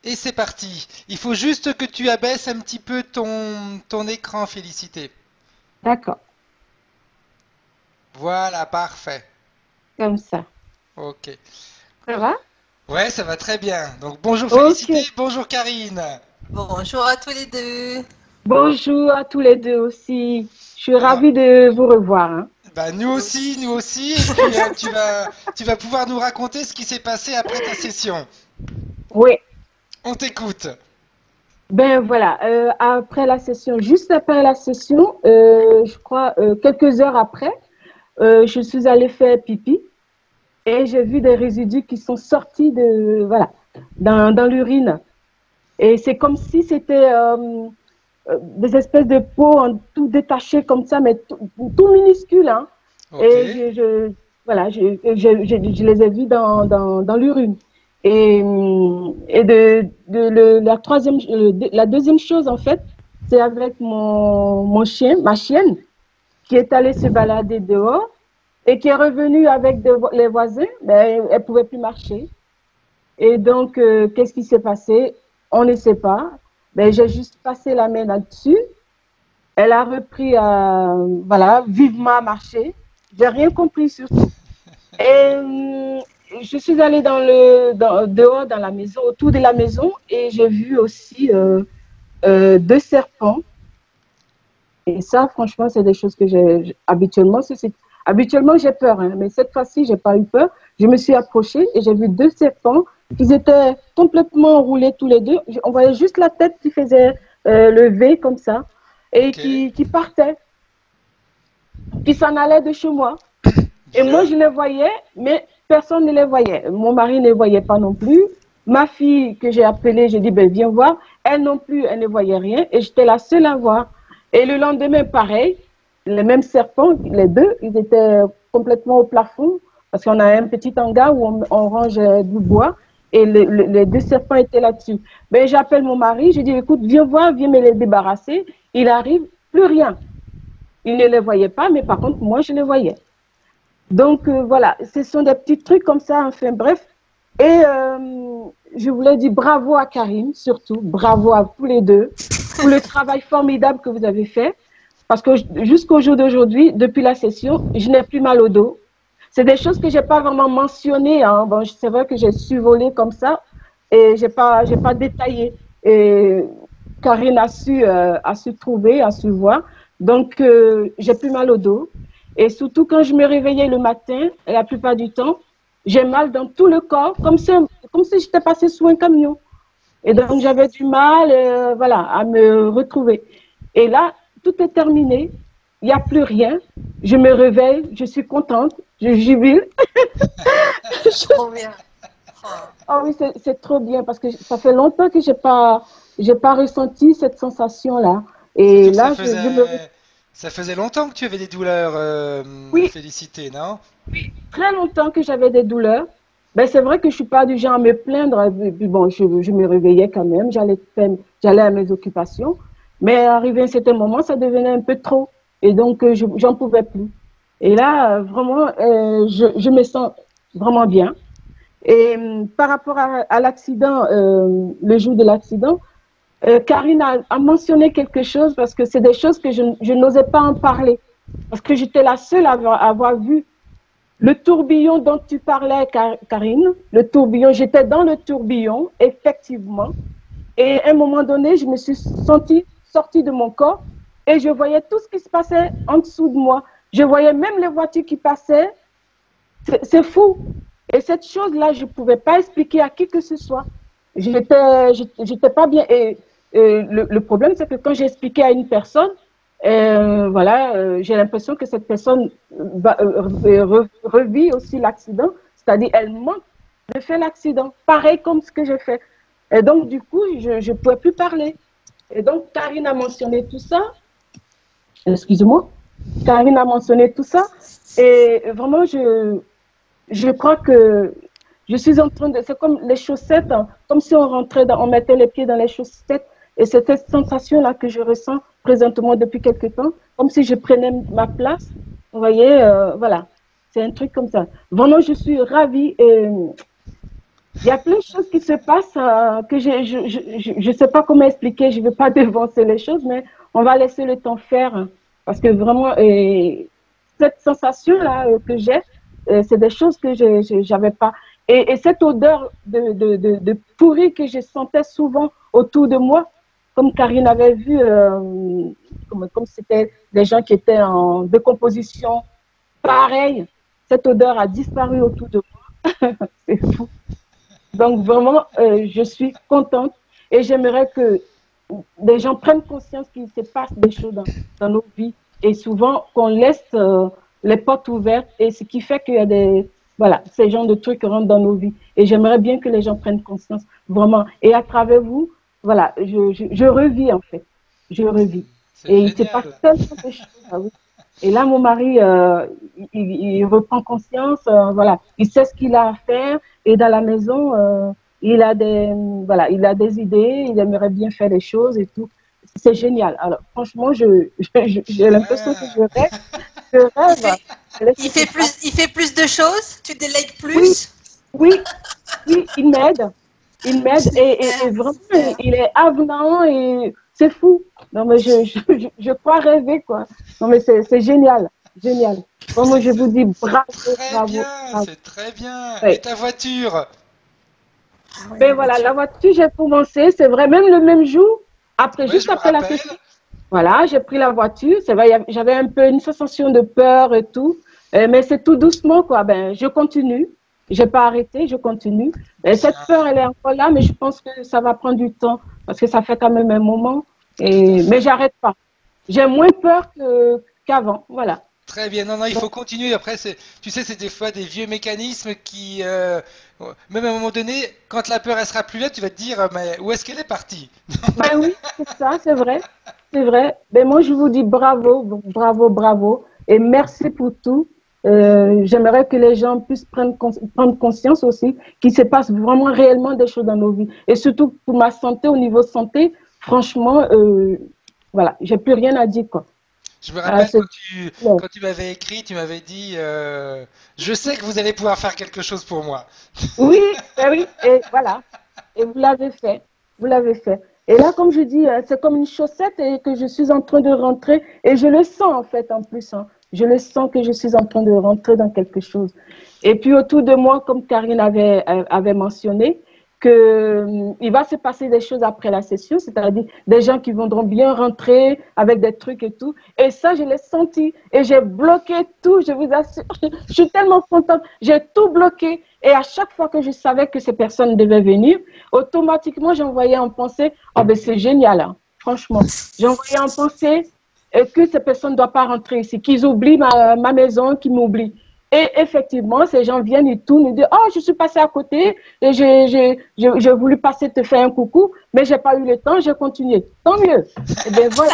Et c'est parti. Il faut juste que tu abaisses un petit peu ton écran, Félicité. D'accord, Voilà, parfait. comme ça. Ok. Ça va? Ouais, ça va très bien. Donc bonjour Ok. Félicité, bonjour Karine. Bonjour à tous les deux. Bonjour à tous les deux aussi. Je suis Alors, ravie de vous revoir, hein. bah nous Nous aussi, nous aussi. aussi. Et puis tu vas pouvoir nous raconter ce qui s'est passé après ta session. Oui, On t'écoute. ben voilà. Après la session, juste après la session, je crois quelques heures après, je suis allée faire pipi et j'ai vu des résidus qui sont sortis de voilà dans l'urine. Et c'est comme si c'était des espèces de peau en tout détaché comme ça, mais tout minuscule, hein. Ok. Et voilà, je les ai vus dans l'urine. Et la deuxième chose, en fait, c'est avec mon chien, ma chienne, qui est allée se balader dehors et qui est revenue avec les voisins, mais elle ne pouvait plus marcher. Et donc, qu'est-ce qui s'est passé? On ne sait pas. Ben, j'ai juste passé la main là-dessus. Elle a repris, voilà, vivement à marcher. J'ai rien compris surtout. Et je suis allée dehors dans la maison, autour de la maison, et j'ai vu aussi deux serpents. Et ça, franchement, c'est des choses que habituellement, habituellement, j'ai peur, hein, mais cette fois-ci, j'ai pas eu peur. Je me suis approchée et j'ai vu deux serpents. Ils étaient complètement enroulés tous les deux. On voyait juste la tête qui faisait le V comme ça et Ok. qui partait, qui s'en allait de chez moi. Et moi, Bien. je les voyais, mais personne ne les voyait. Mon mari ne les voyait pas non plus. Ma fille que j'ai appelée, j'ai dit, ben, viens voir. Elle non plus, elle ne voyait rien. Et j'étais la seule à voir. Et le lendemain, pareil, les mêmes serpents, les deux, ils étaient complètement au plafond. Parce qu'on a un petit hangar où on range du bois. Et les deux serpents étaient là-dessus. Ben, j'appelle mon mari, je dis, écoute, viens voir, viens me les débarrasser. Il arrive, plus rien. Il ne les voyait pas, mais par contre, moi, je les voyais. Donc voilà, ce sont des petits trucs comme ça, enfin bref. Et je voulais dire bravo à Karine, surtout, bravo à tous les deux pour le travail formidable que vous avez fait. Parce que jusqu'au jour d'aujourd'hui, depuis la session, je n'ai plus mal au dos. C'est des choses que je n'ai pas vraiment mentionnées, hein. Bon, c'est vrai que j'ai survolé comme ça et j'ai pas détaillé. Et Karine a su trouver, a su voir. Donc, j'ai plus mal au dos. Et surtout, quand je me réveillais le matin, la plupart du temps, j'ai mal dans tout le corps, comme si j'étais passée sous un camion. Et donc, j'avais du mal, voilà, à me retrouver. Et là, tout est terminé. Il n'y a plus rien. Je me réveille, je suis contente, je jubile. Trop bien. Oh. Ah oui, c'est trop bien parce que ça fait longtemps que j'ai pas ressenti cette sensation-là. Surtout Et que là, je me ça faisait longtemps que tu avais des douleurs, oui, Félicité, non? très longtemps que j'avais des douleurs. Ben, c'est vrai que je suis pas du genre à me plaindre. Et puis bon, je me réveillais quand même, j'allais à mes occupations. Mais arrivé à un certain moment, ça devenait un peu trop. Et donc, j'en pouvais plus. Et là, vraiment, je me sens vraiment bien. Et par rapport à l'accident, le jour de l'accident, Karine a mentionné quelque chose parce que c'est des choses que je n'osais pas en parler. Parce que j'étais la seule à avoir vu le tourbillon dont tu parlais, Karine. Le tourbillon, j'étais dans le tourbillon, effectivement. Et à un moment donné, je me suis sentie sortie de mon corps et je voyais tout ce qui se passait en dessous de moi. Je voyais même les voitures qui passaient. C'est fou. Et cette chose-là, je ne pouvais pas expliquer à qui que ce soit. J'étais pas bien. Et le problème, c'est que quand j'ai expliqué à une personne, voilà, j'ai l'impression que cette personne revit aussi l'accident, c'est-à-dire elle manque de faire l'accident, pareil comme ce que j'ai fait. Et donc, du coup, je ne pouvais plus parler. Et donc, Karine a mentionné tout ça. Excuse-moi. Karine a mentionné tout ça. Et vraiment, je crois que je suis en train de. C'est comme les chaussettes, hein, comme si on mettait les pieds dans les chaussettes. Et c'est cette sensation-là que je ressens présentement depuis quelque temps, comme si je prenais ma place. Vous voyez, voilà. C'est un truc comme ça. Vraiment, je suis ravie et Il y a plein de choses qui se passent que je sais pas comment expliquer. Je ne veux pas dévancer les choses, mais on va laisser le temps faire. Parce que vraiment, cette sensation-là que j'ai, c'est des choses que je n'avais pas. Et cette odeur de pourri que je sentais souvent autour de moi, comme Karine avait vu, comme c'était des gens qui étaient en décomposition, pareil, cette odeur a disparu autour de moi. C'est fou. Donc vraiment, je suis contente et j'aimerais que les gens prennent conscience qu'il se passe des choses dans nos vies et souvent qu'on laisse les portes ouvertes et ce qui fait qu'il y a voilà, ces genres de trucs qui rentrent dans nos vies. Et j'aimerais bien que les gens prennent conscience vraiment. Et à travers vous, voilà, je revis en fait. Je revis. Et il se passe tellement de choses. Ah oui. Et là, mon mari, il reprend conscience, voilà, il sait ce qu'il a à faire. Et dans la maison, il a voilà, il a des idées, il aimerait bien faire des choses et tout. C'est génial. Alors, franchement, j'ai l'impression que je rêve. Je rêve. Il fait plus de choses? Tu délègues plus? Oui, il m'aide. Il m'aide et vraiment, il est avenant et c'est fou. Non, mais je crois rêver, quoi. Non, mais c'est génial. Génial. Bon, moi, je vous dis bravo, bravo. C'est très bien. Ouais. Et ta voiture? Ben voilà, la voiture, j'ai commencé, c'est vrai, même le même jour, après, juste après la session. Voilà, j'ai pris la voiture. C'est vrai, j'avais un peu une sensation de peur et tout. Mais c'est tout doucement, quoi. Ben, je continue. J'ai pas arrêté, je continue. Et cette peur, elle est encore là, mais je pense que ça va prendre du temps parce que ça fait quand même un moment. Mais j'arrête pas. J'ai moins peur qu'avant, voilà. Très bien, non, il faut continuer. Après, tu sais, c'est des fois des vieux mécanismes qui, même à un moment donné, quand la peur, elle sera plus là, tu vas te dire, mais où est-ce qu'elle est partie? Ben oui, c'est ça, c'est vrai. C'est vrai. Ben moi, je vous dis bravo, bravo, bravo. Et merci pour tout. J'aimerais que les gens puissent prendre conscience aussi qu'il se passe vraiment réellement des choses dans nos vies. Et surtout pour ma santé, au niveau santé, franchement, voilà, j'ai plus rien à dire, quoi. Je me rappelle quand tu m'avais écrit, tu m'avais dit je sais que vous allez pouvoir faire quelque chose pour moi. Oui, oui, et voilà. Et vous l'avez fait. Vous l'avez fait. Et là, comme je dis, c'est comme une chaussette et que je suis en train de rentrer. Et je le sens en fait en plus. Hein. Je le sens que je suis en train de rentrer dans quelque chose. Et puis autour de moi, comme Karine avait mentionné, il va se passer des choses après la session, c'est-à-dire des gens qui voudront bien rentrer avec des trucs et tout. Et ça, je l'ai senti. Et j'ai bloqué tout, je vous assure. Je suis tellement contente. J'ai tout bloqué. Et à chaque fois que je savais que ces personnes devaient venir, automatiquement, j'envoyais en pensée, oh ben c'est génial, hein, franchement. J'envoyais en pensée que ces personnes ne doivent pas rentrer ici, qu'ils oublient ma maison, qu'ils m'oublient. Et effectivement, ces gens viennent et tout, nous disent, oh, je suis passée à côté et j'ai voulu passer te faire un coucou, mais je n'ai pas eu le temps, j'ai continué. Tant mieux. Et bien voilà.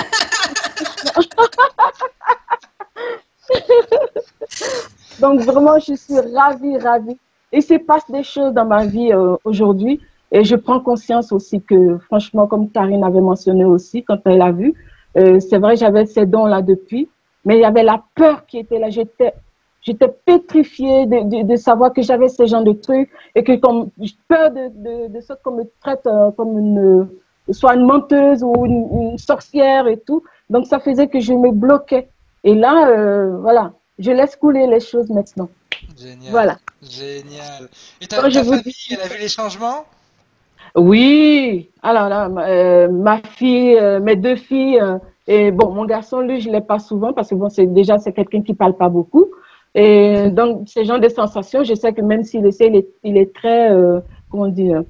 Donc vraiment, je suis ravie, ravie. Il se passe des choses dans ma vie aujourd'hui et je prends conscience aussi que, franchement, comme Karine avait mentionné aussi quand elle a vu, c'est vrai, j'avais ces dons-là depuis, mais il y avait la peur qui était là. J'étais pétrifiée de savoir que j'avais ce genre de trucs et que peur de ce qu'on me traite comme soit une menteuse ou une sorcière et tout. Donc, ça faisait que je me bloquais. Et là, voilà, je laisse couler les choses maintenant. Génial. Voilà. Génial. Et ta famille, elle a vu les changements? Oui. Alors là, ma fille, mes deux filles, et bon, mon garçon, lui, je ne l'ai pas souvent parce que bon, c'est quelqu'un qui ne parle pas beaucoup. Et donc, ce genre de sensations, je sais que même s'il essaie, il est très, comment dire,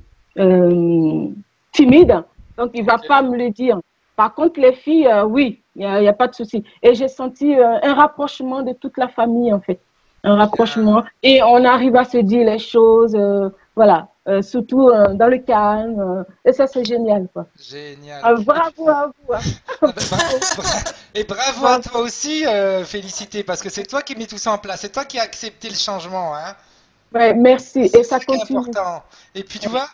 timide. Donc, il ne va pas me le dire. Par contre, les filles, oui, il n'y a pas de souci. Et j'ai senti un rapprochement de toute la famille, en fait. Un rapprochement. Et on arrive à se dire les choses, voilà, surtout dans le calme. Et ça, c'est génial, quoi. Génial. Bravo à vous. Hein. Et bravo à toi aussi, félicité, parce que c'est toi qui mets tout ça en place. C'est toi qui as accepté le changement. Hein. Ouais, merci. Et ça continue. Important. Et puis, tu vois,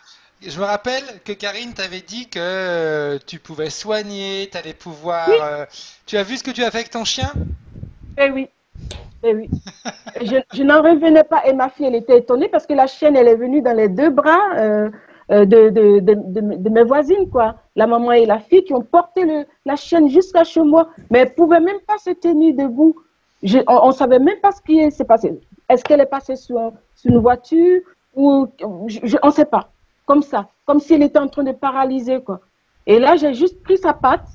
je me rappelle que Karine t'avait dit que tu pouvais soigner, tu allais pouvoir… Oui. Tu as vu ce que tu as fait avec ton chien? Eh oui. Eh oui. Je n'en revenais pas et ma fille, elle était étonnée parce que la chienne, elle est venue dans les deux bras de mes voisines, quoi. La maman et la fille qui ont porté la chienne jusqu'à chez moi, mais elle ne pouvait même pas se tenir debout. On ne savait même pas ce qui s'est passé. Est-ce qu'elle est passée sur une voiture ou on ne sait pas. Comme ça, comme si elle était en train de paralyser, quoi. Et là, j'ai juste pris sa patte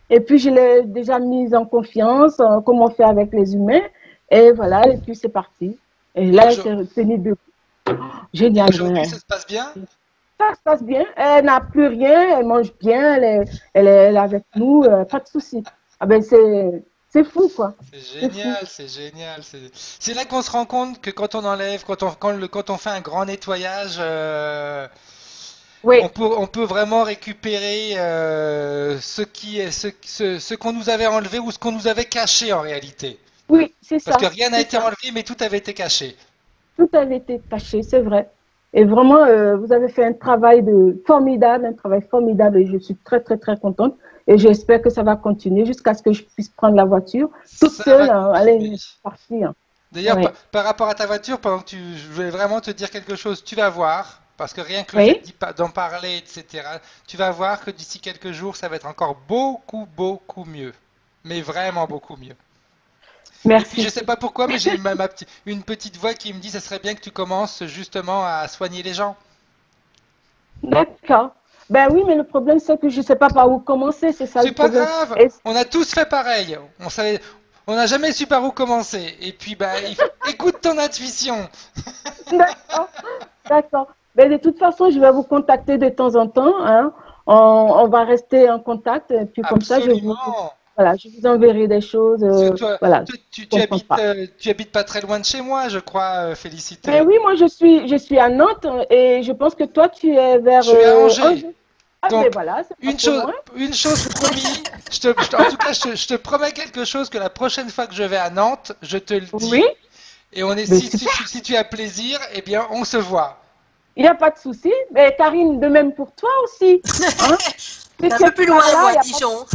et puis je l'ai déjà mise en confiance, comme on fait avec les humains. Et voilà, et puis c'est parti. Et là, elle s'est tenue debout. Génial. Aujourd'hui, ça se passe bien? Ça se passe bien. Elle n'a plus rien, elle mange bien, elle est avec nous, pas de souci. Ah ben c'est fou, quoi. C'est génial, c'est génial. C'est là qu'on se rend compte que quand on enlève, quand on fait un grand nettoyage, Oui, on peut vraiment récupérer ce qu'on nous avait enlevé ou ce qu'on nous avait caché en réalité. oui, c'est ça. Parce que rien n'a C'est été ça. enlevé, mais tout avait été caché. Tout avait été caché, c'est vrai. Et vraiment, vous avez fait un travail un travail formidable et je suis très, très, très contente. Et j'espère que ça va continuer jusqu'à ce que je puisse prendre la voiture toute Ça seule, va aller continuer. partir. D'ailleurs, Ouais. par rapport à ta voiture, je voulais vraiment te dire quelque chose. Tu vas voir, parce que rien que le fait Oui, d'en parler, etc., tu vas voir que d'ici quelques jours, ça va être encore beaucoup, beaucoup mieux. Mais vraiment beaucoup mieux. Et puis, je merci. sais pas pourquoi, mais j'ai une petite voix qui me dit, ça serait bien que tu commences justement à soigner les gens. D'accord. Ben oui, mais le problème, c'est que je ne sais pas par où commencer, c'est ça le C'est pas problème. grave, Et- on a tous fait pareil. On n'a jamais su par où commencer. Et puis, bah, écoute ton intuition. D'accord, d'accord. Mais de toute façon, je vais vous contacter de temps en temps, hein. On va rester en contact, et puis comme ça, Absolument. voilà, je vous enverrai des choses, Parce que toi, voilà, toi, je ne comprends pas. tu habites pas très loin de chez moi, je crois, Mais Félicité. oui, moi, je suis à Nantes et je pense que toi, tu es Je vers suis à Angers. Angers. Ah ben Donc, voilà, c'est pas trop loin. une chose promis, en tout cas, je te promets quelque chose que la prochaine fois que je vais à Nantes, je te le Oui, dis. Et mais super. si tu as plaisir, eh bien, on se voit. Il n'y a pas de souci. Mais Karine, de même pour toi aussi. Hein? Si C'est un tu es peu plus loin, par là, moi, il y a pas de... Dijon.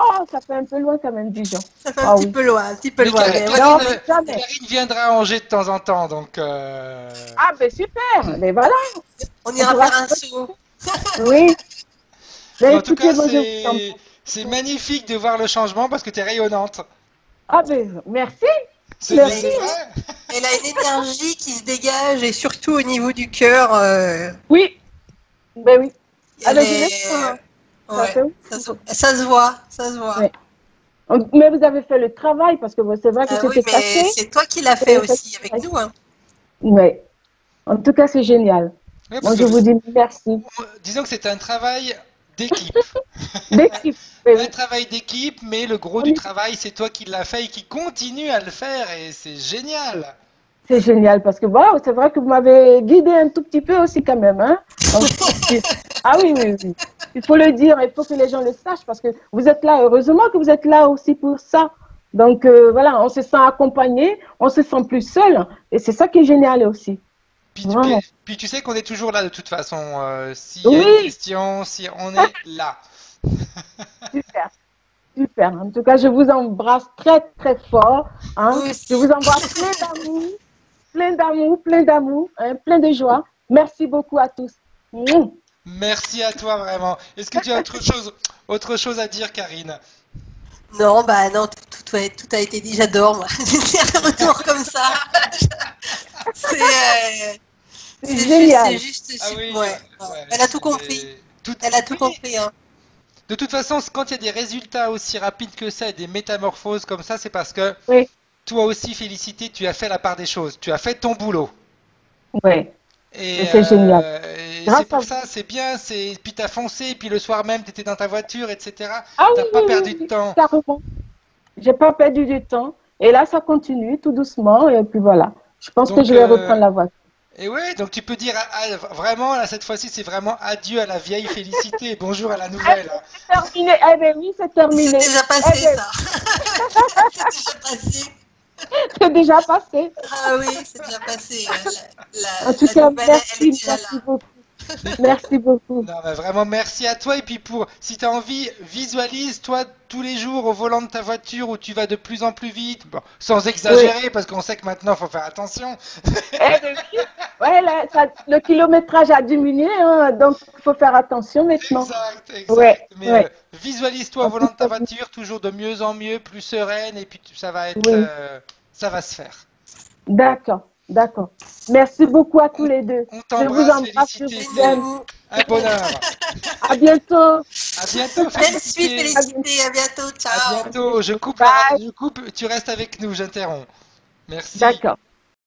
Oh, ça fait un peu loin quand même, Dijon. Ça fait un Ah petit oui. peu loin, un petit peu Mais loin. Mais ouais. Non, mais jamais. Karine viendra à Angers de temps en temps, donc Ah ben super. Mais voilà, On on ira pourra... faire un saut. Oui. Mais en tout écoutez, cas, moi, je vous en... c'est magnifique de voir le changement parce que tu es rayonnante. Ah ben merci. C'est Merci. vrai. Elle a une énergie qui se dégage et surtout au niveau du cœur, Oui. Ben oui. Ah elle ben je est. l'espère. Ça Ouais, fait ouf. ça se voit, ça se voit. Ouais. Mais vous avez fait le travail parce que c'est vrai que Ah oui, c'était mais caché. c'est toi qui l'as fait aussi avec nous, hein. Oui. En tout cas, c'est génial. Ouais, Moi, parce je que vous dis merci. disons que c'est un travail d'équipe. D'équipe. Ben Un oui. travail d'équipe, mais le gros du travail, c'est toi qui l'as fait et qui continue à le faire, et c'est génial. C'est génial parce que wow, c'est vrai que vous m'avez guidé un tout petit peu aussi quand même. Hein? Donc, ah oui, oui, oui. Il faut le dire, il faut que les gens le sachent parce que vous êtes là. Heureusement que vous êtes là aussi pour ça. Donc voilà, on se sent accompagné, on se sent plus seul. Et c'est ça qui est génial aussi. Vraiment. Puis tu sais qu'on est toujours là de toute façon. S'il y a une Oui, question, si on est là. super, super. En tout cas, je vous embrasse très, très fort. Hein? Nous Je aussi. vous embrasse plein d'amour, plein d'amour, plein d'amour, hein, plein de joie. Merci beaucoup à tous. Mouah. Merci à toi vraiment. Est-ce que tu as autre chose à dire, Karine? Non, bah non, tout a été dit, j'adore, moi. Un retour comme ça. C'est C'est génial. c'est juste Ah oui, ouais. ouais, Elle a tout compris. Elle a tout Oui. compris, hein. De toute façon, quand il y a des résultats aussi rapides que ça et des métamorphoses comme ça, c'est parce que Oui, toi aussi, Félicité, tu as fait la part des choses. Tu as fait ton boulot. oui. Et, C'est génial. et c'est Grâce à pour vous. ça, c'est bien. Puis t'as foncé, et puis le soir même, t'étais dans ta voiture, etc. Ah oui, T'as pas oui, oui, perdu de oui, temps. carrément. J'ai pas perdu du temps. Et là, ça continue tout doucement. Et puis voilà. Je pense que Donc, je vais reprendre la voiture. et ouais, donc tu peux dire vraiment, là, cette fois-ci, c'est vraiment adieu à la vieille Félicité et bonjour à la Eh nouvelle. ben, c'est terminé. Eh ben oui, c'est C'est terminé. déjà Eh passé, ben, ça. C'est déjà passé. c'est déjà passé. Ah oui, c'est déjà passé. En tout La cas, nouvelle, elle est merci, déjà là. merci beaucoup. Merci beaucoup. Non, mais vraiment, merci à toi. Et puis, si tu as envie, visualise, toi, tous les jours au volant de ta voiture où tu vas de plus en plus vite. Bon, sans exagérer, parce qu'on sait que maintenant, il faut faire attention. Ouais, là, le kilométrage a diminué, hein, donc il faut faire attention maintenant. Exact, exact. Ouais, Mais ouais. visualise-toi au volant de ta voiture, toujours de mieux en mieux, plus sereine, et puis ça va être, Oui. ça va se faire. D'accord, d'accord. Merci beaucoup à tous les deux. On Je vous t'embrasse, embrasse. Je Félicité. vous aime. Un bonheur. À bientôt. À bientôt, Même suite, Félicité. Félicité. À bientôt. À Ciao. bientôt. Je coupe, Bye. tu restes avec nous, j'interromps. Merci. D'accord.